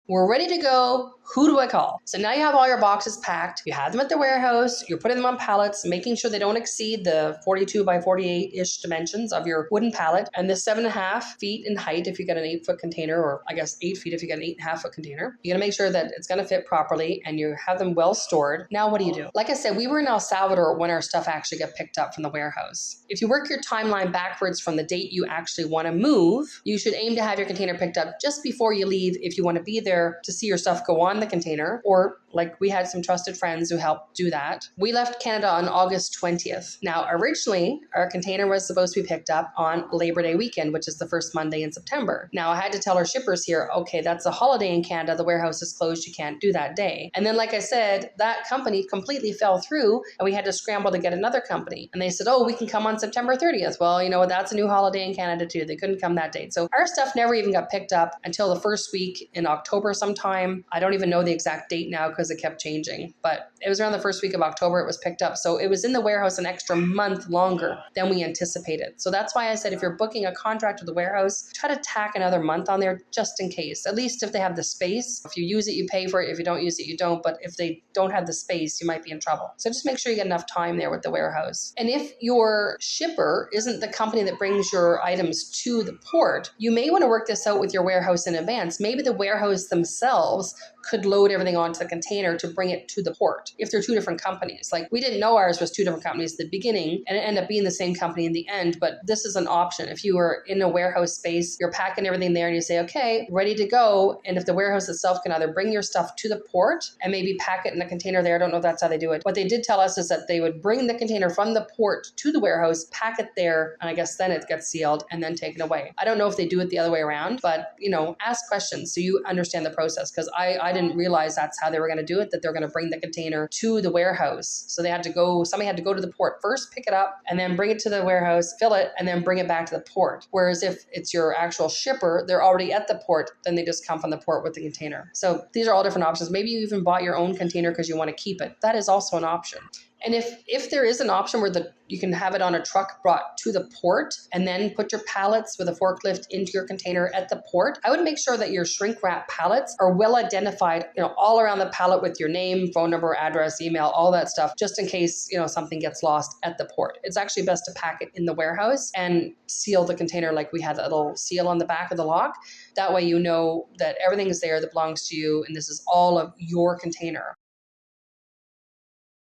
We're ready to go. Who do I call? So now you have all your boxes packed. You have them at the warehouse. You're putting them on pallets, making sure they don't exceed the 42 by 48-ish dimensions of your wooden pallet, and the 7.5 feet in height if you get an 8-foot container, or I guess 8 feet if you get an 8.5-foot container. You're gonna make sure that it's gonna fit properly and you have them well stored. Now what do? Like I said, we were in El Salvador when our stuff actually got picked up from the warehouse. If you work your timeline backwards from the date you actually want to move, you should aim to have your container picked up just before you leave if you want to be there to see your stuff go on the container, or like we had some trusted friends who helped do that. We left Canada on August 20th. Now, originally, our container was supposed to be picked up on Labor Day weekend, which is the first Monday in September. Now, I had to tell our shippers here, okay, that's a holiday in Canada. The warehouse is closed. You can't do that day. And then, like I said, that company completely fell through and we had to scramble to get another company. And they said, oh, we can come on September 30th. Well, you know what? That's a new holiday in Canada too. They couldn't come that date. So our stuff never even got picked up until the first week in October sometime. I don't even know the exact date now because it kept changing, but it was around the first week of October it was picked up. So it was in the warehouse an extra month longer than we anticipated. So that's why I said if you're booking a contract with the warehouse, try to tack another month on there just in case, at least if they have the space. If you use it, you pay for it. If you don't use it, you don't. But if they don't have the space, you might be in trouble. So just make sure you get enough time there with the warehouse. And if your shipper isn't the company that brings your items to the port, you may want to work this out with your warehouse in advance. Maybe the warehouse themselves could load everything onto the container to bring it to the port if they're two different companies. Like we didn't know ours was two different companies at the beginning and it ended up being the same company in the end, but this is an option. If you were in a warehouse space, you're packing everything there and you say, okay, ready to go. And if the warehouse itself can either bring your stuff to the port and maybe pack it in a container there, I don't know if that's how they do it. What they did tell us is that they would bring the container from the port to the warehouse, pack it there, and I guess then it gets sealed and then taken away. I don't know if they do it the other way around, but ask questions so you understand the process, because I didn't realize that's how they were going to do it, that they're going to bring the container to the warehouse. So somebody had to go to the port first, pick it up, and then bring it to the warehouse, fill it, and then bring it back to the port. Whereas if it's your actual shipper, they're already at the port, then they just come from the port with the container. So these are all different options. Maybe you even bought your own container because you want to keep it. That is also an option. And if there is an option where you can have it on a truck brought to the port and then put your pallets with a forklift into your container at the port, I would make sure that your shrink wrap pallets are well identified, all around the pallet with your name, phone number, address, email, all that stuff, just in case, something gets lost at the port. It's actually best to pack it in the warehouse and seal the container like we had that little seal on the back of the lock. That way you know that everything is there that belongs to you and this is all of your container.